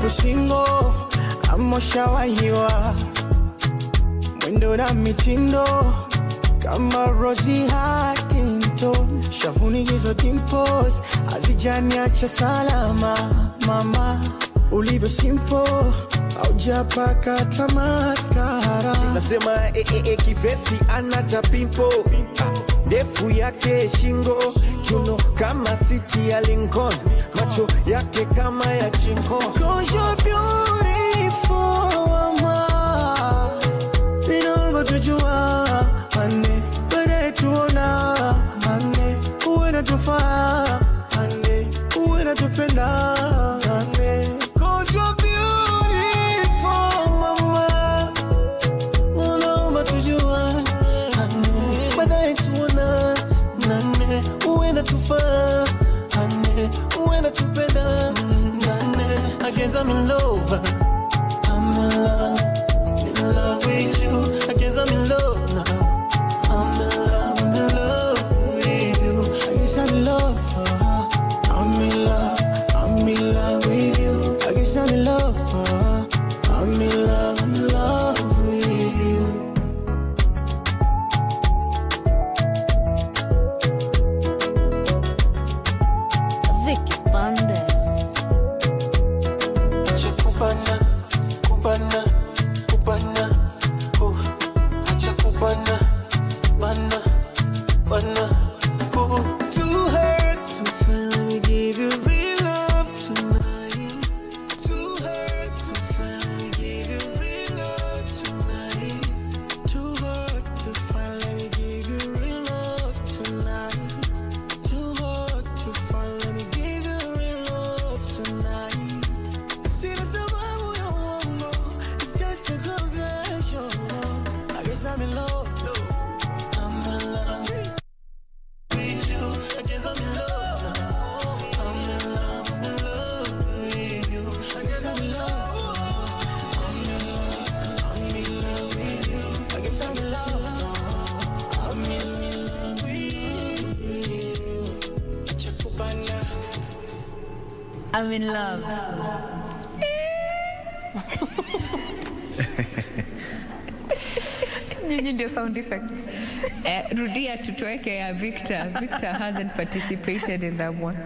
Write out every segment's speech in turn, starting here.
hapo shingo amoshawahiwa, mwendo na mitindo kama Rosie Huntington, shavuni hizo dimples hazijaniacha salama. Mama ulivyo simple haujapaka tamaskara, nasema kifesi anata pimpo, ndefu yake shingo, kiuno kama City ya Lincoln, macho yake kama ya chinko. 'Cause you're beautiful, mama. Inaomba tujua, ane, bada tuona, ane, uwe na tufaa, ane, uwe na tupenda, ane. 'Cause you're beautiful, mama. Inaomba tujua, ane, bada tuona, ane, uwe na tufaa, ane, uwe na tupenda, ane. I guess I'm in love. I'm in love with you. I guess I'm in love now. I'm in love with you. I guess I'm in love. I'm in love with you. I guess I'm in love. I'm in love with you. Vicky Bandes. Kupana, kupana, kupana, oh, acha kupana, bana, bana, oh. Too hurt to finally give you real love tonight. Too hurt to finally give you real love tonight. Too hurt to finally give you real love tonight. Too hurt to finally give you real love tonight. See the survival you want go. It's just a confession. I guess I'm in love. I'm in love with you. I guess I'm in love now. I'm in love with you. I guess I'm in love. I'm in love with you. I guess I'm in love. I'm in love with you. Chakupana. I'm in love. Nyinyi ndio sound effects. Rudia tutuweke ya Victor. Victor hasn't participated in that one.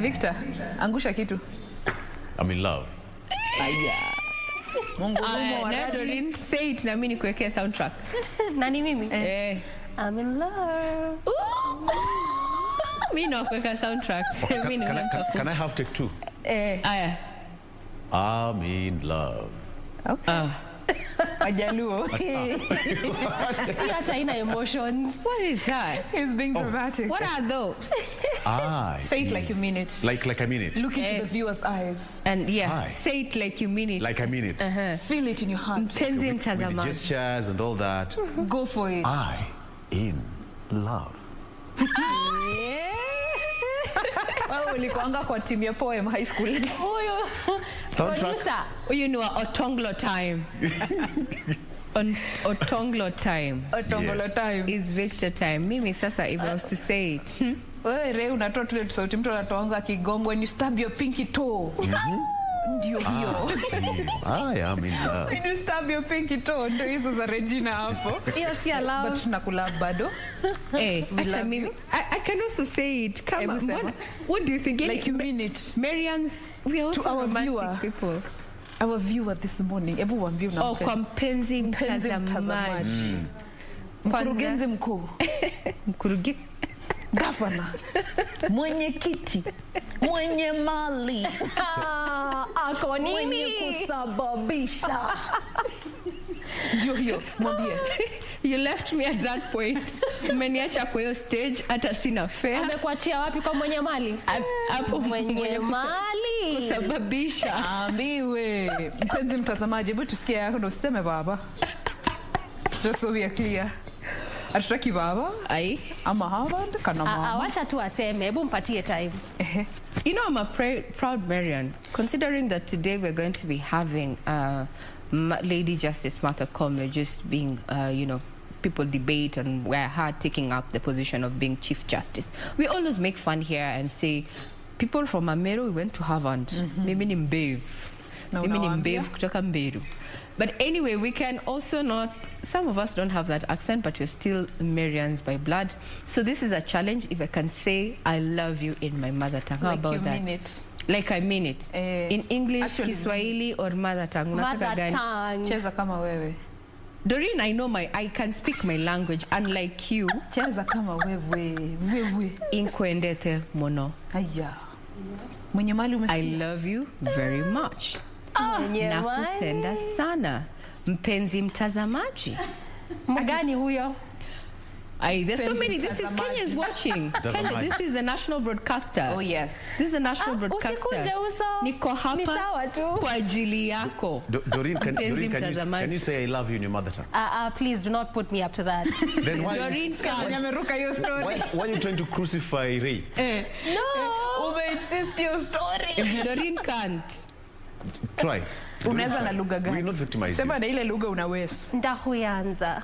Victor, angusha kitu. I'm in love. Aya. Mungu wa Doreen, say it na mimi nikuwekea soundtrack. Nani mimi? I'm in love. Mimi nakuweka soundtrack. Can I have take two? Aya. I'm in love. Okay. Ajaluo. Hii hata haina emotions. What is that? He's being dramatic. What are those? Say it like you mean it. Like I mean it. Look into the viewer's eyes. And yeah, Aye. say it like you mean it. Like I mean it. Feel it in your heart. Mpenzi With the mtazamaji. gestures and all that. Go for it. I in love. Wewe ulikuanga kwa timu ya poem high school. Huyo. Soundtrack. You know, otonglo time. Otonglo time. Otongolo time. Is Victor time. Mimi sasa if I was to say it. Wewe Ray unatoa tule sauti mtu anatoanga kigongo when you stab your pinky toe. Ndio hiyo. I am in love. When you stab your pinky toe ndio hizo za Regina hapo. Hiyo si love. But tunakulab bado. Acha mimi. I can also say it. Come on. What do you think? Like you mean it. Marians, we are also To our romantic viewer. people. Our viewer this morning, everyone view Oh, kwa mpenzi mtazamaji. Mkurugenzi mkuu. Mkurugenzi. Gavana. Mwenyekiti. Mwenye mali. Ako nini? Mwenye kusababisha. Ndio hiyo, mwambie. You left me at that point. Umeniacha kwa hiyo stage hata sina fare. Amekuachia wapi kwa mwenye mali? Hapo Mwenye mali. Kusababisha. Ambiwe. Mpenzi mtazamaji, hebu tusikie yako ndo useme baba. Just so we are clear. Atutaki baba? Ai. Ama Harvard kana mama. Wacha tu aseme, hebu mpatie time. You know, I'm a proud Marian, considering that today we're going to be having Lady Justice Martha Koome just being, you know, people debate and we're her taking up the position of being Chief Justice. We always make fun here and say, people from Amero, we went to Harvard. Maybe in Babe. Mimi ni mbevu kutoka Mberu. But anyway, we can also not, some of us don't have that accent, but we're still Marians by blood. So this is a challenge. If I can say I love you in my mother tongue. How about that? Like you mean it. Like I mean it. In English, Kiswahili or mother tongue. Mother tongue. Cheza kama wewe. Doreen, I can speak my language, unlike you. Cheza kama wewe. Inkwendete mono. Aya. Mwenye mali umesikia. I love you very much. Nakupenda sana. Mpenzi mtazamaji. Mgani huyo? There's so many. This is Kenya's watching. Kenya, this is a national broadcaster. Oh yes. This is a national broadcaster. Niko hapa kwa ajili yako. Doreen, can you say I love you in your mother tongue? Please do not put me up to that. Then why? Doreen Why are you trying to crucify Ray? No. Insist your story. Doreen can't. Try. Unaweza na lugha gani? We not victimize. Sema na ile lugha unaweza. Ndahuyanza.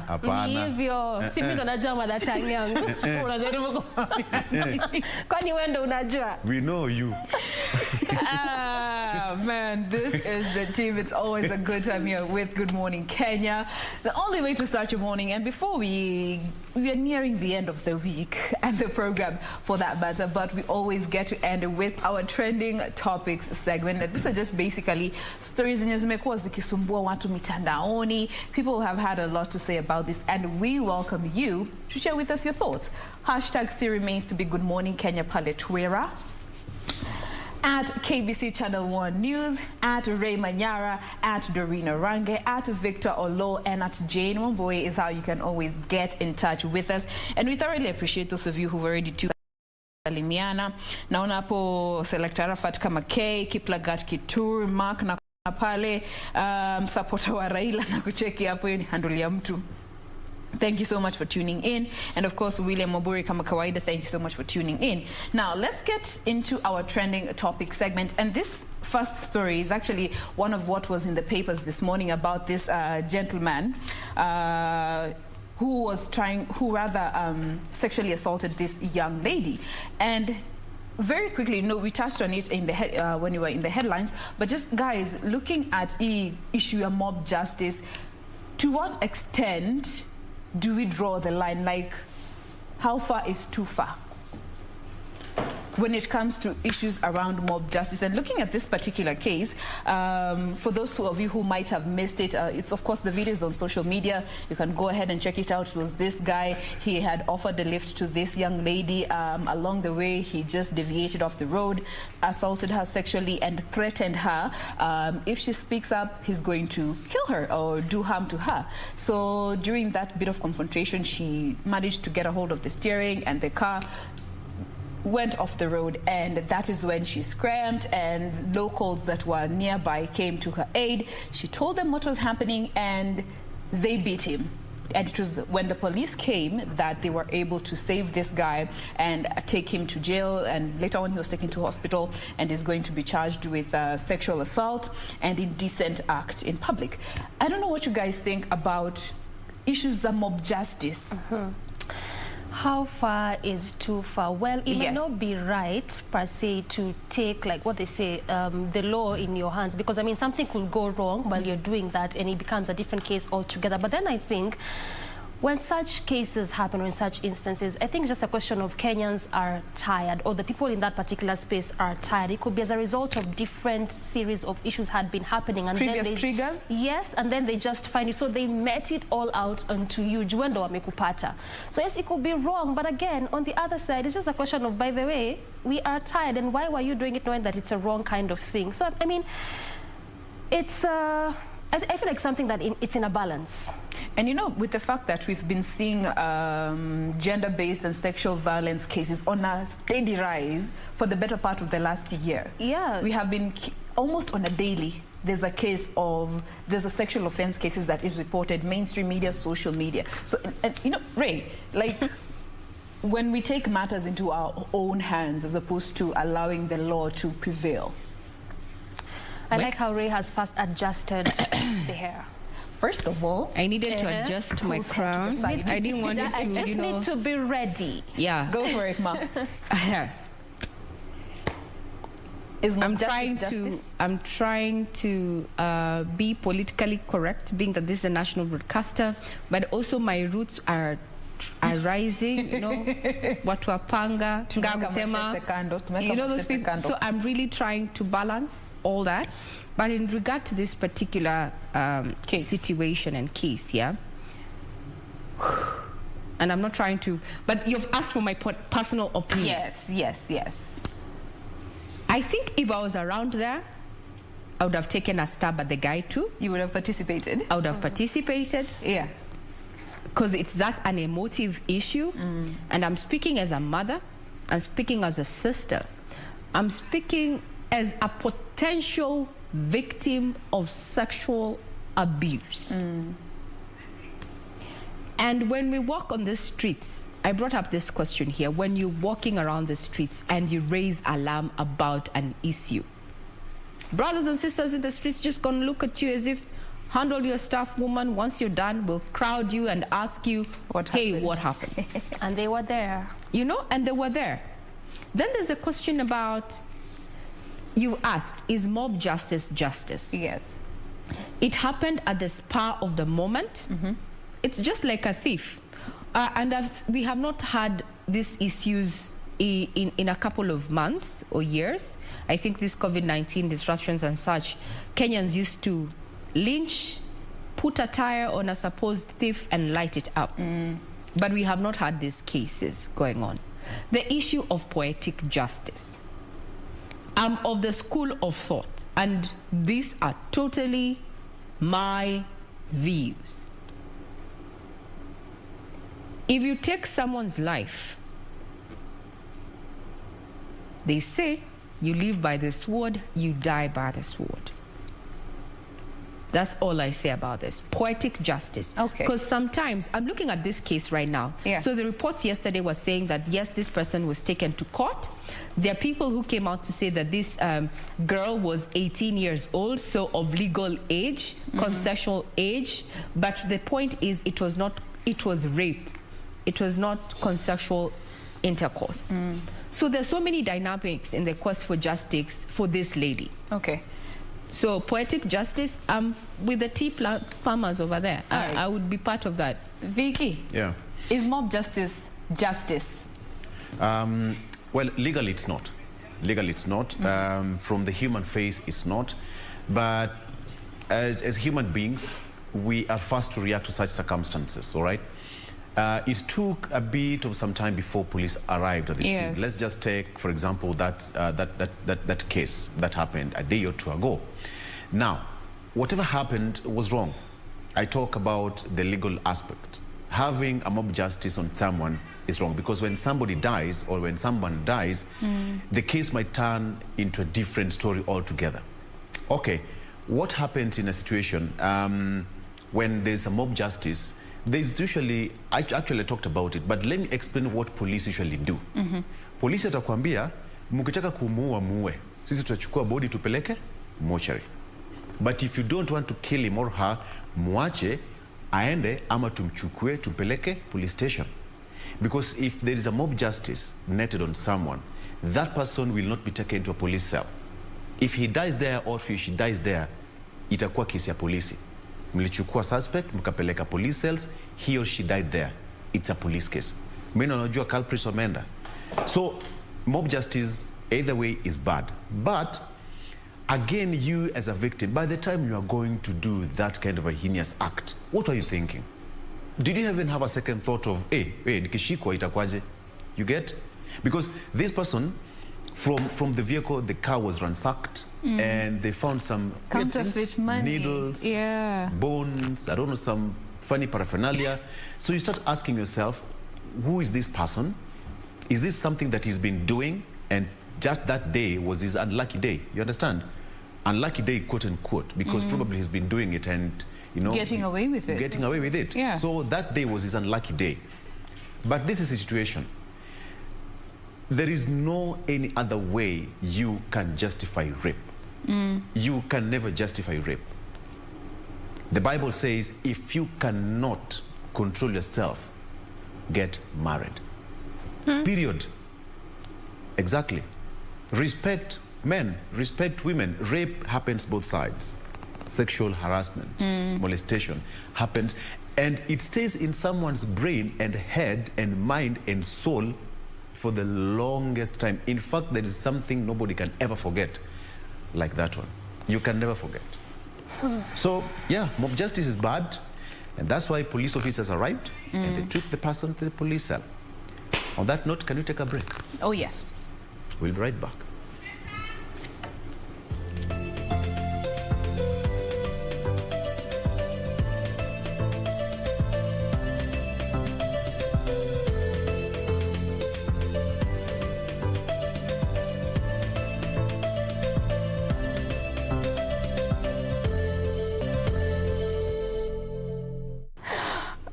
Hapana. Ni hivyo. Si mimi ndo najua mother tongue yangu. Unajaribu kwani wewe ndo unajua? We know you. Man, this is the team. It's always a good time here with Good Morning Kenya. The only way to start your morning, and before we are nearing the end of the week and the program for that matter, but we always get to end with our trending topics segment. And these are just basically stories zenye zimekuwa zikisumbua watu mitandaoni. People have had a lot to say about this, and we welcome you to share with us your thoughts. Hashtag still remains to be Good Morning Kenya pale Twitter, at KBC Channel 1 News, at Regina Manyara, at Doreen Arange, at Victor Oloo, and at Jain. Wambui is how you can always get in touch with us. And we thoroughly appreciate those of you who've already tuned Salimiana. Naona hapo Selector Arafat kama K, Kiplagat Kitur, Mark na pale, supporter wa Raila na kucheki hapo hiyo ni handle ya mtu. Thank you so much for tuning in. And of course, William Moburi kama kawaida, thank you so much for tuning in. Now, let's get into our trending topic segment. And this first story is actually one of what was in the papers this morning about this gentleman who sexually assaulted this young lady. And very quickly, we touched on it in the when we were in the headlines, but just guys, looking at the issue of mob justice, to what extent do we draw the line? Like, how far is too far when it comes to issues around mob justice? And looking at this particular case, for those of you who might have missed it, it's of course the video is on social media. You can go ahead and check it out. It was this guy. He had offered a lift to this young lady. Along the way, he just deviated off the road, assaulted her sexually, and threatened her. If she speaks up, he's going to kill her or do harm to her. So during that bit of confrontation, she managed to get a hold of the steering, and the car went off the road, and that is when she screamed, and locals that were nearby came to her aid. She told them what was happening, and they beat him. And it was when the police came that they were able to save this guy and take him to jail, and later on he was taken to hospital and is going to be charged with sexual assault and indecent act in public. I don't know what you guys think about issues of mob justice. How far is too far? Well, it may not be right per se to take, like what they say, the law in your hands, because I mean something could go wrong while you're doing that and it becomes a different case altogether. But then I think when such cases happen, or in such instances, I think it's just a question of Kenyans are tired, or the people in that particular space are tired. It could be as a result of different series of issues had been happening. And previous triggers? Yes, and then they just find you. So they met it all out onto you. Juendo wamekupata. So yes, it could be wrong, but again, on the other side, it's just a question of, by the way, we are tired, and why were you doing it knowing that it's a wrong kind of thing? So, I mean, it's... I feel like something that it's in a balance. And you know, with the fact that we've been seeing gender-based and sexual violence cases on a steady rise for the better part of the last year. Yes. We have been almost on a daily. There's a sexual offense cases that is reported, mainstream media, social media. So, and you know, Ray, like, when we take matters into our own hands as opposed to allowing the law to prevail. I like how Ray has first adjusted the hair. First of all, I needed to adjust my crown. I didn't want it to, I just need to be ready. Yeah. Go for it, Ma. Is mob justice? I'm trying to be politically correct, being that this is a national broadcaster, but also my roots are rising, you know, Watuapanga, Ngamutema, you know those people. So I'm really trying to balance all that. But in regard to this particular situation and case, yeah, and I'm not trying to, but you've asked for my personal opinion. Yes, yes, yes. I think if I was around there, I would have taken a stab at the guy too. You would have participated? I would have participated. Yeah. Because that's an emotive issue. And I'm speaking as a mother. I'm speaking as a sister. I'm speaking as a potential victim of sexual abuse. And when we walk on the streets, I brought up this question here. When you're walking around the streets and you raise alarm about an issue, brothers and sisters in the streets just gonna look at you as if, handle your stuff, woman. Once you're done, we'll crowd you and ask you, hey, what happened? And they were there. You know, and they were there. Then there's a question about, you asked, is mob justice justice? Yes. It happened at the spur of the moment. It's just like a thief. We have not had these issues in a couple of months or years. I think these COVID-19 disruptions and such, Kenyans used to lynch, put a tire on a supposed thief and light it up. But we have not had these cases going on. The issue of poetic justice. I'm of the school of thought, and these are totally my views. If you take someone's life, they say you live by the sword, you die by the sword. That's all I say about this. Poetic justice. Okay. Because sometimes, I'm looking at this case right now. Yeah. So the report yesterday was saying that, yes, this person was taken to court. There are people who came out to say that this girl was 18 years old, so of legal age, consensual age. But the point is, it was rape. It was not consensual intercourse. So there's so many dynamics in the quest for justice for this lady. Okay. So poetic justice, with the tea farmers over there, Right. I would be part of that. Vicky, Yeah. is mob justice justice? Well, legally it's not. Legally it's not. From the human face, it's not. But as human beings, we are fast to react to such circumstances, all right? It took a bit of some time before police arrived at the Yes. scene. Let's just take, for example, that case that happened a day or two ago. Now, whatever happened was wrong. I talk about the legal aspect. Having a mob justice on someone is wrong, because when somebody dies or when someone dies, the case might turn into a different story altogether. Okay, what happens in a situation when there's a mob justice? There's usually, I actually talked about it, but let me explain what police usually do. Polisi atakwambia, mkitaka kumuua muue, sisi tutachukua body tupeleke mortuary. But if you don't want to kill him or her, muache aende ama tumchukue tumpeleke police station. Because if there is a mob justice netted on someone, that person will not be taken to a police cell. If he dies there or if she dies there, itakuwa kesi ya polisi. Mlichukua suspect, mkapeleka police cells, he or she died there. It's a police case. Mimi najua culprits wameenda. So mob justice either way is bad. But again, you as a victim, by the time you are going to do that kind of a heinous act, what are you thinking? Did you even have a second thought of, hey, nikishikwa itakwaje? You get? Because this person, from the vehicle, the car was ransacked, and they found some Counterfeit money. needles, Yeah. bones, I don't know, some funny paraphernalia. So you start asking yourself, who is this person? Is this something that he's been doing, and just that day was his unlucky day? You understand? Unlucky day, quote unquote, because probably he's been doing it and, you know, Getting away with it. Getting away with it. Yeah. So that day was his unlucky day. But this is a situation. There is no any other way you can justify rape. You can never justify rape. The Bible says, if you cannot control yourself, get married. Period. Exactly. Respect Men, respect women. Rape happens both sides. Sexual harassment, molestation happens, and it stays in someone's brain and head and mind and soul for the longest time. In fact, there is something nobody can ever forget, like that one. You can never forget. So, yeah, mob justice is bad, and that's why police officers arrived, and they took the person to the police cell. On that note, can we take a break? Oh, yes. We'll be right back.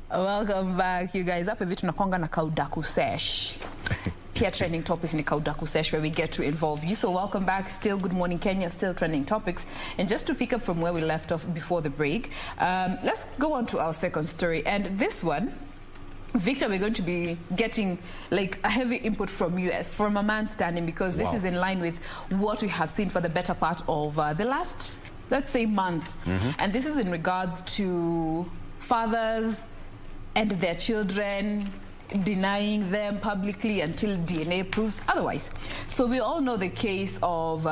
Welcome back, you guys. Up a bit tunakwanga na kaudaku sesh. Pia trending topics ni kaudaku sesh, where we get to involve you. So welcome back. Still Good Morning Kenya, still trending topics. And just to pick up from where we left off before the break, let's go on to our second story. And this one, Victor, we're going to be getting like a heavy input from you as from a man standing, because this is in line with what we have seen for the better part of the last, let's say, month. And this is in regards to fathers and their children denying them publicly until DNA proves otherwise. So we all know the case of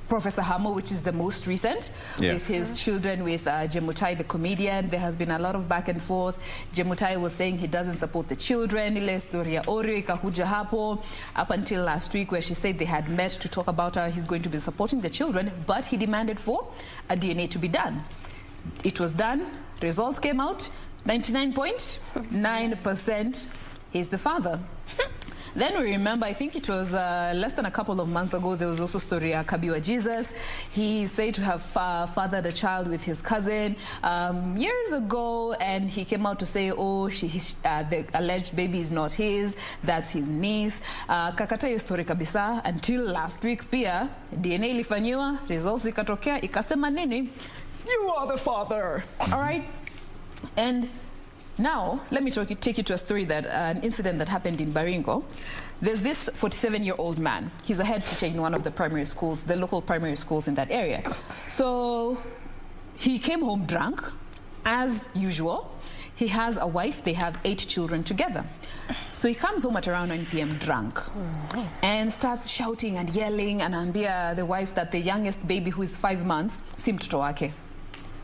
Professor Hamo, which is the most recent, with his children, with Jemutai, the comedian. There has been a lot of back and forth. Jemutai was saying he doesn't support the children. Ile storia Oreo ikakuja hapo up until last week, where she said they had met to talk about how he's going to be supporting the children, but he demanded for a DNA to be done. It was done. Results came out. 99.9% he's the father. Then we remember, I think it was less than a couple of months ago, there was also a story of Kabiwa Jesus. He said to have fathered a child with his cousin years ago, and he came out to say, oh, the alleged baby is not his, that's his niece. Kakata hiyo story kabisa until last week pia, DNA ilifanywa, results ikatokea, ikasema nini? You are the father, all right? And now, let me take you to a story that an incident that happened in Baringo. There's this 47-year-old man. He's a head teacher in one of the primary schools, the local primary schools in that area. So he came home drunk, as usual. He has a wife. They have 8 children together. So he comes home at around 9 p.m. drunk and starts shouting and yelling and ambia the wife that the youngest baby, who is 5 months, si mtoto wake.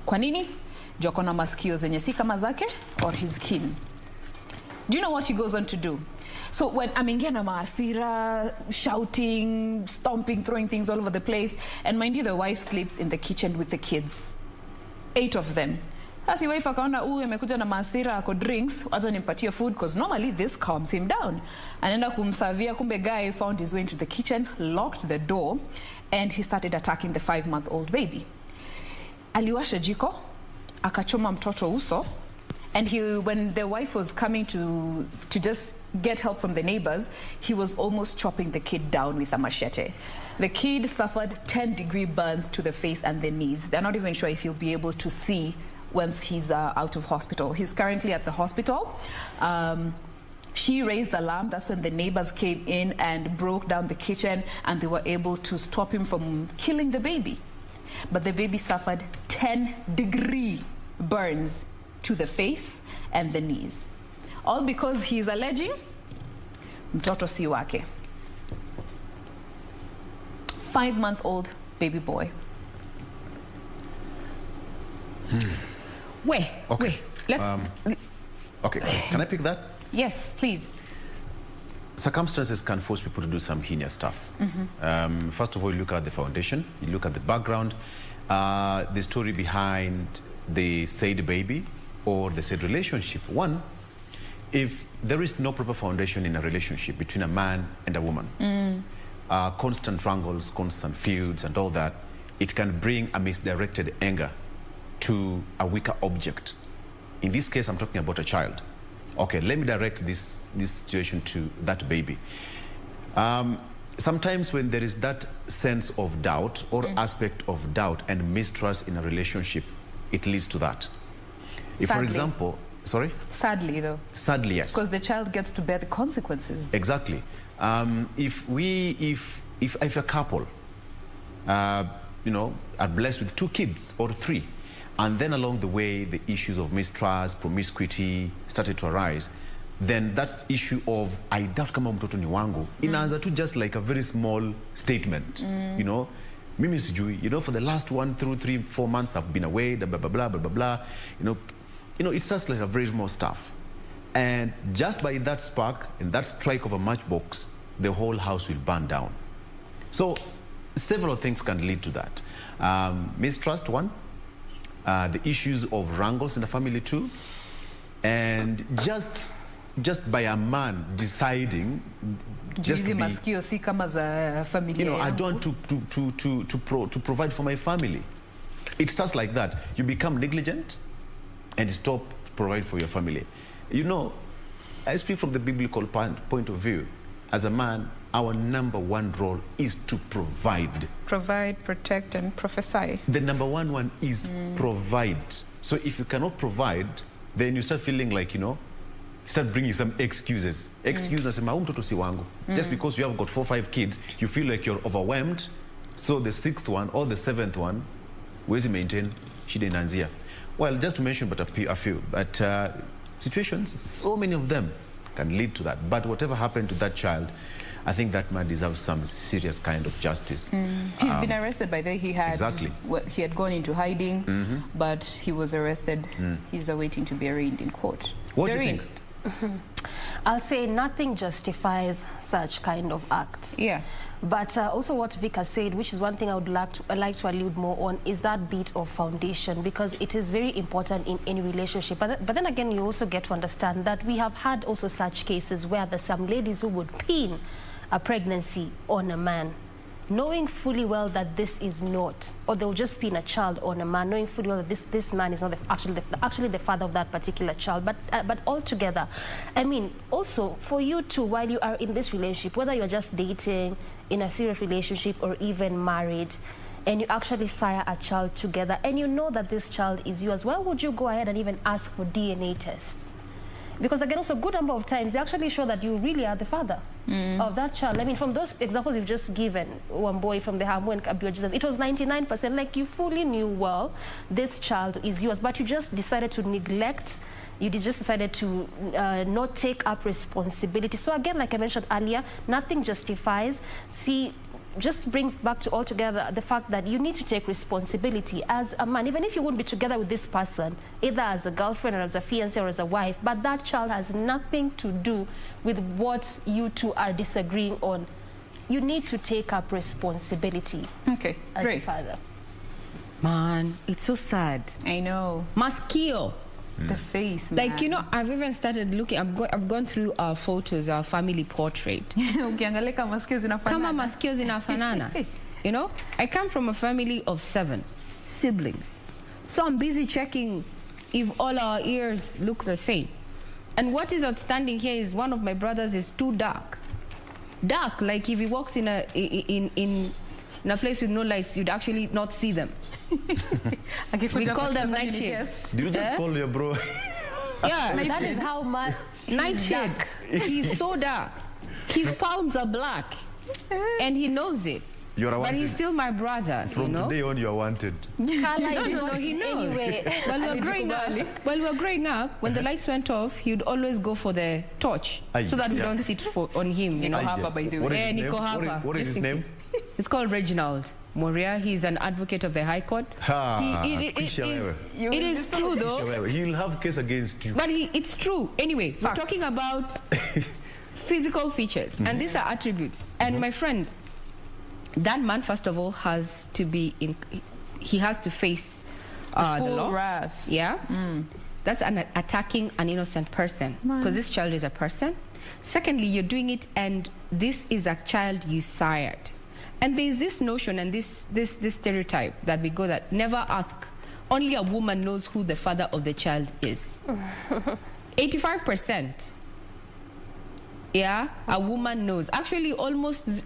Kwa nini? Jokona masikio zenye si kama zake, or his kin. Do you know what he goes on to do? So when ameingia na maasira, shouting, stomping, throwing things all over the place, and mind you, the wife sleeps in the kitchen with the kids. 8 of them. Asi wife akaona huyu amekuja na maasira, ako drinks, wacha nimpatie food, because normally this calms him down. Anaenda kumsavia, kumbe guy found his way into the kitchen, locked the door, and he started attacking the 5-month-old baby. Aliwasha jiko, akachoma mtoto uso, and when the wife was coming to just get help from the neighbors, he was almost chopping the kid down with a machete. The kid suffered 10-degree burns to the face and the knees. They're not even sure if he'll be able to see once he's out of hospital. He's currently at the hospital. She raised the alarm. That's when the neighbors came in and broke down the kitchen, and they were able to stop him from killing the baby. But the baby suffered 10-degree burns to the face and the knees. All because he's alleging mtoto si wake. 5-month-old baby boy. Wait. Let's... Okay, can I pick that? Yes, please. Circumstances can force people to do some heinous stuff. First of all, you look at the foundation, you look at the background, the story behind the said baby or the said relationship. One, if there is no proper foundation in a relationship between a man and a woman, constant wrangles, constant feuds and all that, it can bring a misdirected anger to a weaker object. In this case, I'm talking about a child. Okay, let me direct this situation to that baby. Sometimes when there is that sense of doubt or aspect of doubt and mistrust in a relationship, it leads to that. If, for example, sorry? Sadly, though. Sadly, yes. Because the child gets to bear the consequences. Exactly. If a couple you know, are blessed with 2 kids or 3. And then along the way, the issues of mistrust, promiscuity started to arise. Then that issue of, I doubt kama mtoto ni wangu, inaanza to just like a very small statement, you know, mimi sijui, you know, for the last 1 through 3, 4 months I've been away, blah, blah, blah, blah, blah, blah, you know, it's just like a very small stuff. And just by that spark and that strike of a matchbox, the whole house will burn down. So several things can lead to that. Mistrust, one. The issues of wrangles in the family, too. And just by a man deciding just to be, you know, I don't want to provide for my family. It starts like that. You become negligent and stop provide for your family. You know, I speak from the biblical point of view. As a man, our #1 role is to provide. Provide, protect, and prophesy. The #1 is provide. So if you cannot provide, then you start feeling like, you know, start bringing some excuses. Excuses, just because you have got 4 or 5 kids, you feel like you're overwhelmed. So the 6th one or the 7th one, where's he maintain? Shida inanzia. Well, just to mention but a few, but situations, so many of them can lead to that. But whatever happened to that child, I think that man deserves some serious kind of justice. He's been arrested, by the way. He had he had gone into hiding, but he was arrested. He's awaiting to be arraigned in court. What do you think? I'll say nothing justifies such kind of acts. Yeah. But also what Vic has said, which is one thing I would like to allude more on, is that bit of foundation, because it is very important in any relationship. But then again, you also get to understand that we have had also such cases where there's some ladies who would pin a pregnancy on a man, knowing fully well that this is not, or they'll just pin a child on a man, knowing fully well that this man is not actually the father of that particular child. But altogether, I mean, also for you too, while you are in this relationship, whether you're just dating, in a serious relationship, or even married, and you actually sire a child together, and you know that this child is yours, why would you go ahead and even ask for DNA tests? Because again, also a good number of times, they actually show that you really are the father of that child. I mean, from those examples you've just given, Wambui from the Wambui and Kabio Jesus, it was 99%, like you fully knew, well, this child is yours, but you just decided to neglect, you just decided to not take up responsibility. So again, like I mentioned earlier, nothing justifies. See, just brings back to altogether the fact that you need to take responsibility as a man, even if you wouldn't be together with this person, either as a girlfriend or as a fiancé or as a wife, but that child has nothing to do with what you two are disagreeing on. You need to take up responsibility. Okay, as great. a father. Man, it's so sad. I know. Maskio. The face, man. Like, you know, I've even started looking, I've gone through our photos, our family portrait. Kama maskio zinafanana. You know, I come from a family of 7 siblings. So I'm busy checking if all our ears look the same. And what is outstanding here is one of my brothers is too dark. Dark, like if he walks in a place with no lights, you'd actually not see them. We call them nightshade. Did you just call your bro? Yeah, That is how much nightshade. He's so dark. His palms are black, and he knows it. You're but he's still my brother. From you know? today on, you're wanted. No, he knows. Anyway. While we were growing up, when the lights went off, he would always go for the torch so that we don't sit on him. You know, by the way. What is his name? What is his name? It's called Reginald Moria. He's an advocate of the High Court. It is true, though. He'll have case against you. But it's true. Anyway, we're talking about physical features, and these are attributes. And my friend, that man, first of all, has to be he has to face the law. Wrath. Yeah. That's attacking an innocent person, because this child is a person. Secondly, you're doing it, and this is a child you sired. And there's this notion and this stereotype that we go that never ask. Only a woman knows who the father of the child is. 85%. Yeah, a woman knows. Actually, almost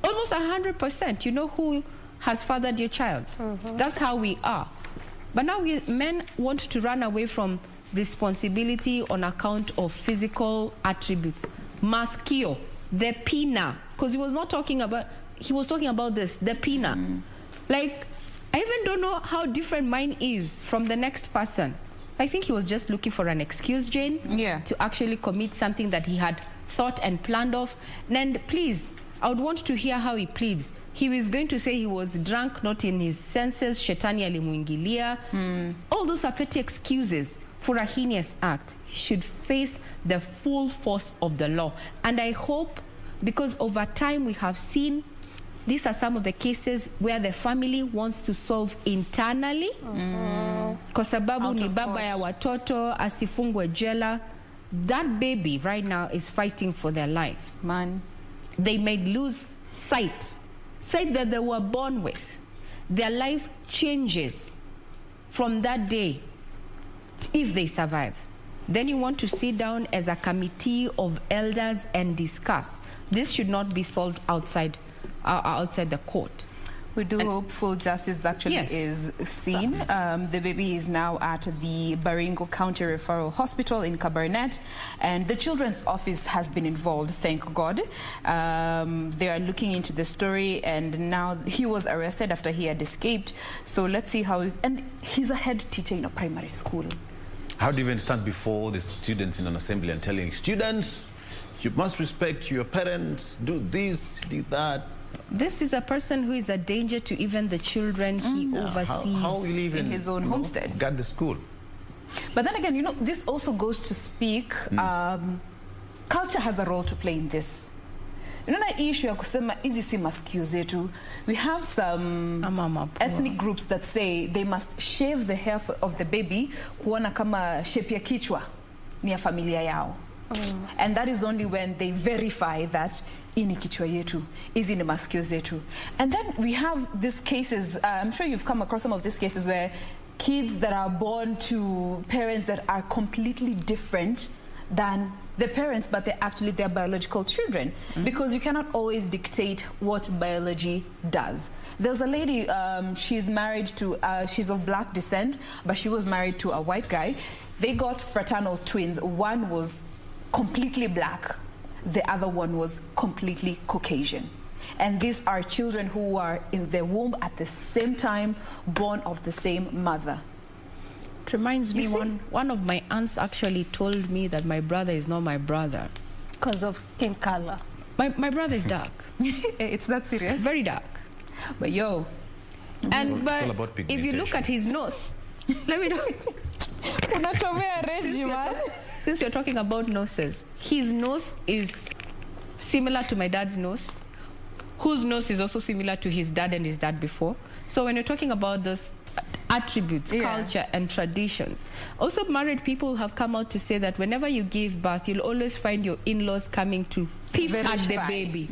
100%. You know who has fathered your child. That's how we are. But now men want to run away from responsibility on account of physical attributes. Maskio, the pina, because he was not talking about he was talking about this, the PINA. Like, I even don't know how different mine is from the next person. I think he was just looking for an excuse, Jane, to actually commit something that he had thought and planned of. And please, I would want to hear how he pleads. He was going to say he was drunk, not in his senses, shetani alimuingilia. All those are petty excuses for a heinous act. He should face the full force of the law. And I hope, because over time we have seen, these are some of the cases where the family wants to solve internally. Kwa sababu ni baba ya watoto, asifungwe jela. That baby right now is fighting for their life. Man. They may lose sight that they were born with. Their life changes from that day if they survive. Then you want to sit down as a committee of elders and discuss. This should not be solved outside the court. We do hope full justice actually is seen. The baby is now at the Baringo County Referral Hospital in Cabernet, and the Children's Office has been involved, thank God. They are looking into the story, and now he was arrested after he had escaped. So let's see how... And he's a head teacher in a primary school. How do you even stand before the students in an assembly and telling students, you must respect your parents, do this, do that? This is a person who is a danger to even the children he oversees. How will he even, in his own homestead. Guard the school? But then again, you know, this also goes to speak, culture has a role to play in this. You know, the issue ya kusema hizi si masikio zetu. We have some ethnic groups that say they must shave the hair of the baby kuona kama shape ya kichwa ni ya familia yao. And that is only when they verify that ini kichwa yetu, hizi ni masikio zetu. And then we have these cases, I'm sure you've come across some of these cases where kids that are born to parents that are completely different than the parents, but they're actually their biological children, because you cannot always dictate what biology does. There's a lady, she's married to, she's of black descent, but she was married to a white guy. They got fraternal twins. One was completely black, the other one was completely Caucasian. And these are children who are in the womb at the same time, born of the same mother. It reminds me, one of my aunts actually told me that my brother is not my brother. Because of skin color. My brother is dark. It's that serious? Very dark. But yo. And but if you look at his nose, let me know. Since you're talking about noses, his nose is similar to my dad's nose, whose nose is also similar to his dad and his dad before. So when you're talking about those attributes, culture and traditions, also married people have come out to say that whenever you give birth, you'll always find your in-laws coming to peep at the baby.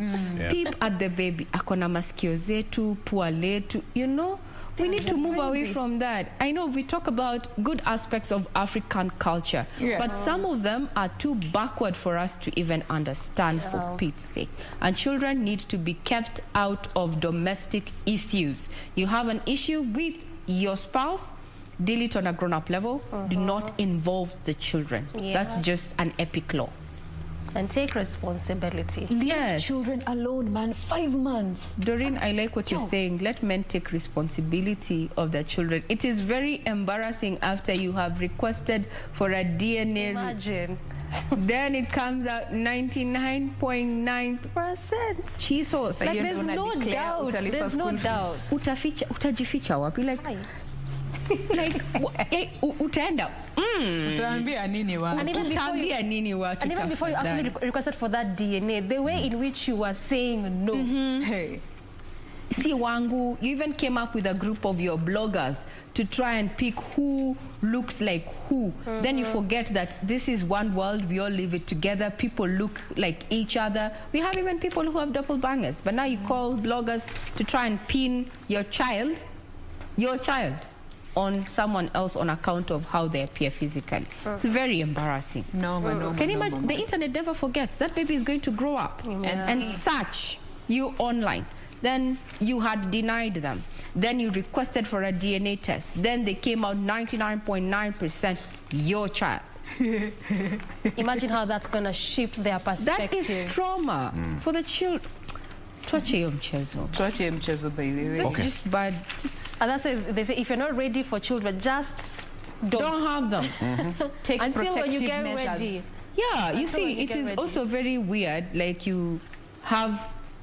Peep at the baby. Akona masikio zetu, pua letu, you know? We need to move away from that. I know we talk about good aspects of African culture, but some of them are too backward for us to even understand, for Pete's sake. And children need to be kept out of domestic issues. You have an issue with your spouse, deal it on a grown-up level. Do not involve the children. That's just an epic law. And take responsibility. Leave children alone, man. 5 months. Doreen, I like what you're saying. Let men take responsibility of their children. It is very embarrassing after you have requested for a DNA. Imagine. Then it comes out 99.9%. Jesus. Like, there's no doubt. There's no doubt. Utajificha wapi? Like, utaenda. Utaambia nini watu? And even before you actually requested for that DNA, the way in which you were saying no. Hey. Si wangu, you even came up with a group of your bloggers to try and pick who looks like who. Then you forget that this is one world, we all live it together, people look like each other. We have even people who have doppelbangers, but now you call bloggers to try and pin your child on someone else on account of how they appear physically. It's very embarrassing. Can you imagine? The internet never forgets. That baby is going to grow up and search you online. Then you had denied them. Then you requested for a DNA test. Then they came out 99.9% your child. Imagine how that's going to shift their perspective. That is trauma for the children. Tuache hiyo mchezo. Tuache hiyo mchezo, by the way. That's just bad. Just And that's it. They say if you're not ready for children, just don't have them. Take until when protective you get measures. ready. Yeah, you Until see, when you it get is ready. also very weird. Like you have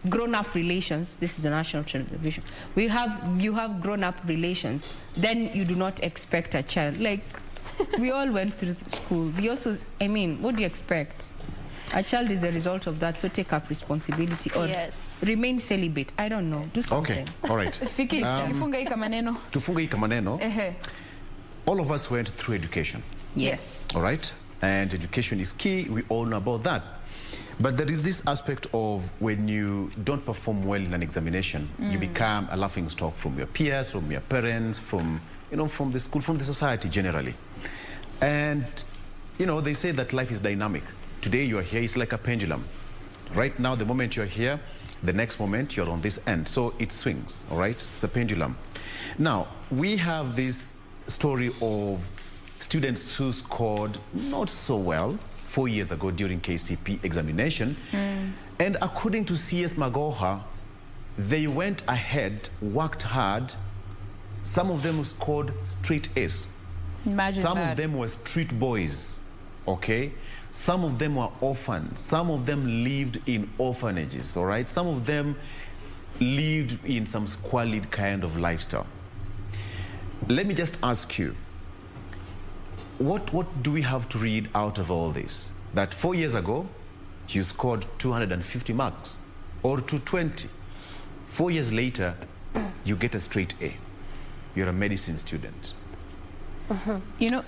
grown-up relations. This is a national television. You have grown-up relations. Then you do not expect a child. Like we all went through school. We also, I mean, what do you expect? A child is a result of that. So take up responsibility or remain celibate. I don't know. Do something. Okay, all right. Fiki, tufunge hii kama neno. Tufunge hii kama neno. All of us went through education. Yes. All right? And education is key. We all know about that. But there is this aspect of when you don't perform well in an examination, you become a laughing stock from your peers, from your parents, from, you know, from the school, from the society generally. And, you know, they say that life is dynamic. Today you are here, it's like a pendulum. Right now, the moment you're here, the next moment you're on this end. So it swings, all right? It's a pendulum. Now, we have this story of students who scored not so well 4 years ago during KCP examination. And according to CS Magoha, they went ahead, worked hard. Some of them scored straight A's. Imagine Some that. of them were street boys, okay? Some of them were orphans. Some of them lived in orphanages, all right? Some of them lived in some squalid kind of lifestyle. Let me just ask you, what do we have to read out of all this? That 4 years ago, you scored 250 marks or 220. 4 years later, you get a straight A. You're a medicine student. You know,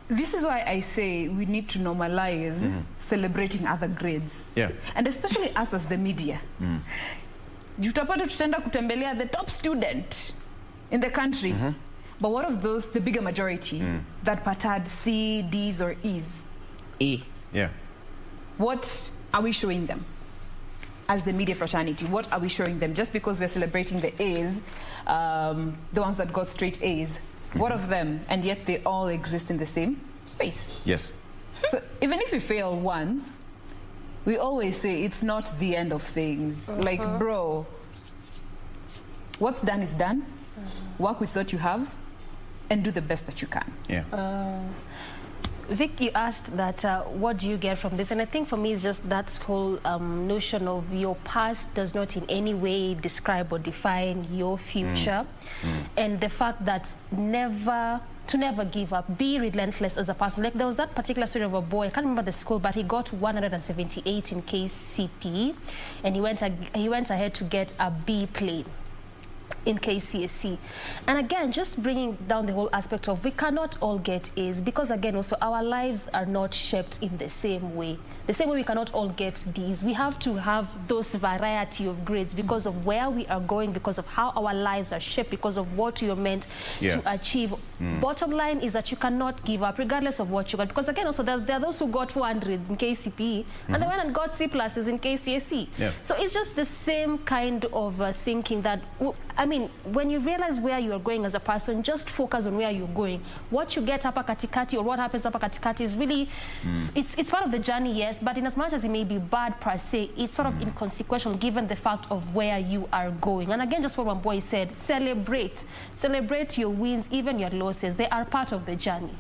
this is why I say we need to normalize celebrating other grades. Yeah. And especially us as the media. Jutapata tutenda kutembelea the top student in the country. But what of those, the bigger majority, that patted C, D's or E's? A. Yeah. What are we showing them as the media fraternity? What are we showing them? Just because we're celebrating the A's, the ones that got straight A's, what of them? And yet they all exist in the same space. Yes. So even if we fail once, we always say it's not the end of things. Like, bro, what's done is done. Work with what you have and do the best that you can. Yeah. Vic, you asked that what do you get from this? And I think for me it's just that whole notion of your past does not in any way describe or define your future. And the fact that never give up, be relentless as a person. Like there was that particular story of a boy, I can't remember the school, but he got 178 in KCP and he went ahead to get a B plane in KCSE. And again, just bringing down the whole aspect of we cannot all get A's because again also our lives are not shaped in the same way. The same way we cannot all get D's. We have to have those variety of grades because of where we are going, because of how our lives are shaped, because of what you're meant to achieve. Bottom line is that you cannot give up regardless of what you got. Because again also there are those who got 400 in KCPE and they went and got C pluses in KCSE. So it's just the same kind of thinking that, I mean, when you realize where you are going as a person, just focus on where you're going. What you get hapa katikati or what happens hapa katikati is really, it's part of the journey, yes, but in as much as it may be bad per se, it's sort of inconsequential given the fact of where you are going. And again, just what Wambui said, celebrate your wins, even your losses. They are part of the journey.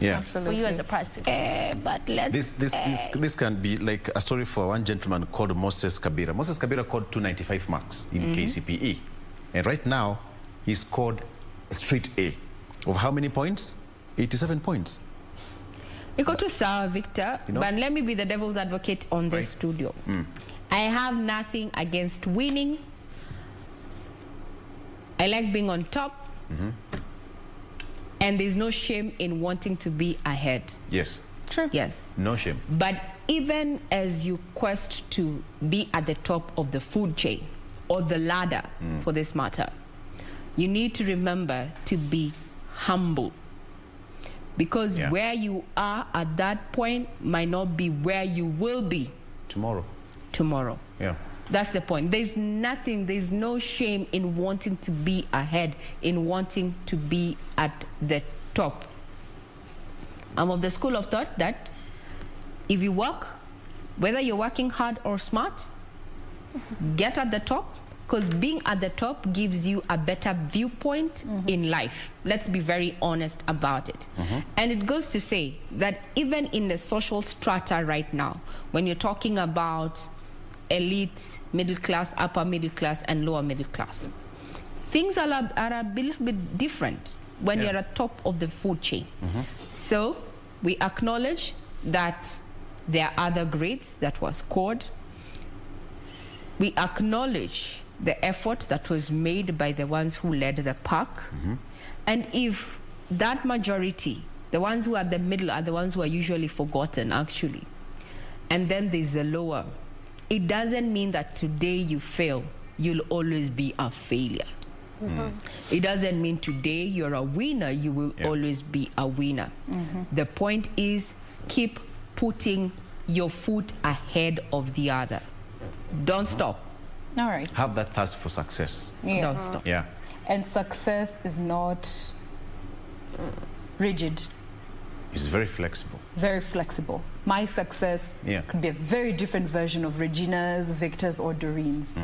Yeah. Absolutely. For you as a person. But let's... This can be like a story for one gentleman called Moses Kabira. Moses Kabira got 295 marks in KCPE. And right now, he scored a straight A. Of how many points? 87 points. Iko tu sawa, Victor, you know? But let me be the devil's advocate on the studio. I have nothing against winning. I like being on top. And there's no shame in wanting to be ahead. Yes. True. Yes. No shame. But even as you quest to be at the top of the food chain, or the ladder for this matter, you need to remember to be humble. Because where you are at that point might not be where you will be tomorrow. Yeah. That's the point. There's no shame in wanting to be ahead, in wanting to be at the top. I'm of the school of thought that if you work, whether you're working hard or smart, get at the top, because being at the top gives you a better viewpoint in life. Let's be very honest about it. And it goes to say that even in the social strata right now, when you're talking about elite, middle class, upper middle class, and lower middle class, things are a little bit different when you're at top of the food chain. So we acknowledge that there are other grades that were scored. We acknowledge the effort that was made by the ones who led the pack. And if that majority, the ones who are the middle, are the ones who are usually forgotten, actually, and then there's a lower, it doesn't mean that today you fail, you'll always be a failure. It doesn't mean today you're a winner, you will always be a winner. The point is, keep putting your foot ahead of the other. Don't stop. All right. Have that thirst for success. Don't stop. Yeah. And success is not rigid. It's very flexible. Very flexible. My success could be a very different version of Regina's, Victor's, or Doreen's.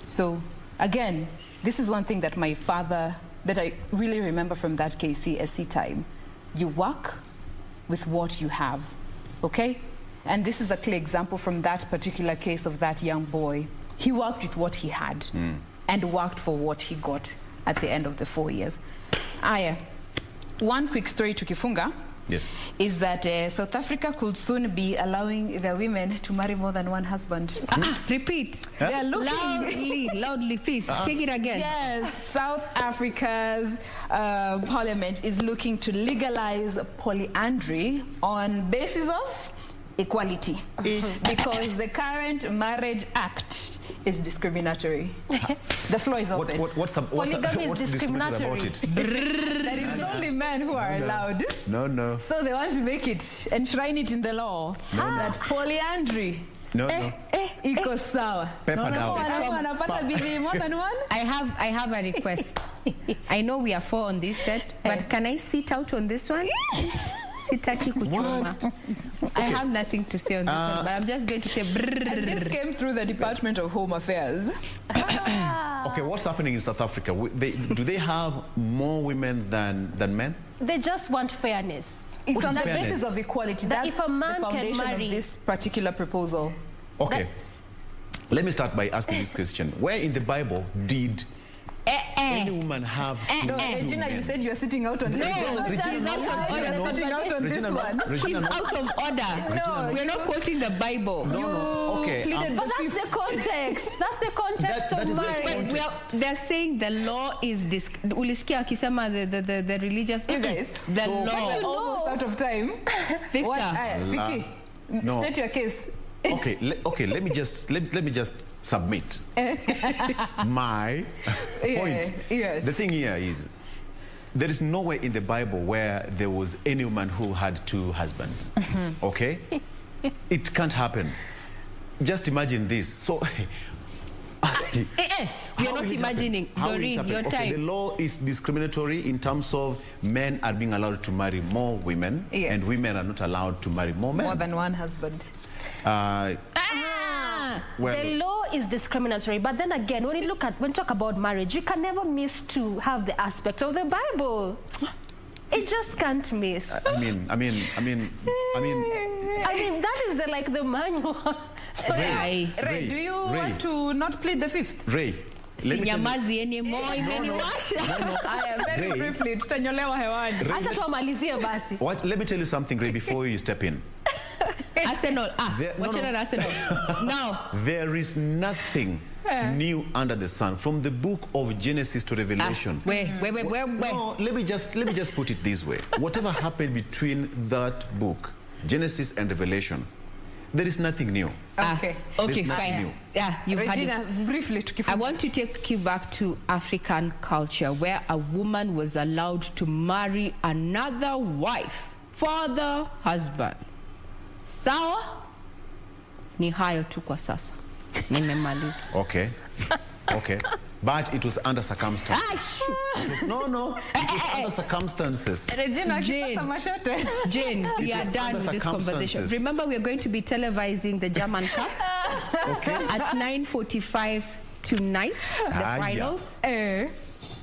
So, again, this is one thing that my father, that I really remember from that KCSE time. You work with what you have, okay? And this is a clear example from that particular case of that young boy. He worked with what he had and worked for what he got at the end of the 4 years. Aya, one quick story to Kifunga. Yes. Is that South Africa could soon be allowing their women to marry more than one husband. Repeat. They are looking loudly, please. Take it again. Yes, South Africa's parliament is looking to legalize polyandry on basis of equality, because the current Marriage Act is discriminatory. The floor is open. What's Polygamy is discriminatory about it? That it is only men who are allowed. No. So they want to make it, enshrine it in the law, that polyandry. Iko sawa. Wanapata bibi more than one? I have a request. I know we are 4 on this set, but can I sit out on this one? Sitaki kuchuma. I have nothing to say on this one, but I'm just going to say brrr. And this came through the Department of Home Affairs. Okay, what's happening in South Africa? Do they have more women than men? They just want fairness. It's on the basis of equality. That That's if a man the foundation can marry of this particular proposal. Okay. Let me start by asking this question. Where in the Bible did any woman have No, Regina, you said you're sitting out on this one. Regina, Sitting out on this one. He's out of order. We're not quoting the Bible. No. Okay. But that's the context. That's the context That of is the marriage. context. They're saying the law is ulisikia akisema the religious. You guys, the so- law. We're almost out of time. Victor. Vicky, No. state your case. Okay. Let me just submit my point. Yes. The thing here is, there is nowhere in the Bible where there was any woman who had 2 husbands. Okay? It can't happen. Just imagine this. So We are not imagining. Doreen, your okay, the time. law is discriminatory in terms of men are being allowed to marry more women, and women are not allowed to marry more men. More than one husband. Well, The law is discriminatory, but then again, when you talk about marriage, you can never miss to have the aspect of the Bible. It just can't miss. I mean, that is the manual. Ray, Do you want to not plead the 5th? Ray, let me tell you- Sinyamazi anymore. Very briefly, tutanyolewa hewani. Acha tuamalizie basi. Let me tell you something, Ray, before you step in. Arsenal. No. Arsenal. Now. There is nothing new under the sun. From the book of Genesis to Revelation. Where? No, let me just put it this way. Whatever happened between that book, Genesis and Revelation, there is nothing new. Okay, nothing fine. new. Yeah, you've Regina, had it. briefly to I want to take you back to African culture, where a woman was allowed to marry another wife for the husband. Sawa? Ni hayo tu kwa sasa. Nimemaliza. Okay. But it was under circumstances. No. It was under circumstances. Regina, Jane, we are is done under with this conversation. circumstances. Remember, we are going to be televising the German Cup. Okay. At 9:45 tonight, the finals. Yeah.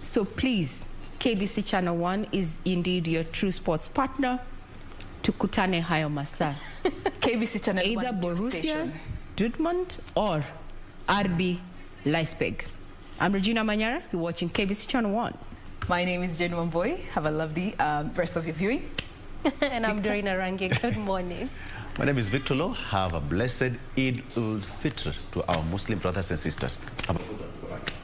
So please, KBC Channel 1 is indeed your true sports partner. Tukutane hayo masaa. KBC Channel 1 Either Borussia station. Dortmund or RB Leipzig. I'm Regina Manyara. You're watching KBC Channel 1. My name is Jain Wambui. Have a lovely rest of your viewing. And I'm Doreen Arange. Good morning. My name is Victor Oloo. Have a blessed Eid ul Fitr to our Muslim brothers and sisters. Have a good one. Bye-bye.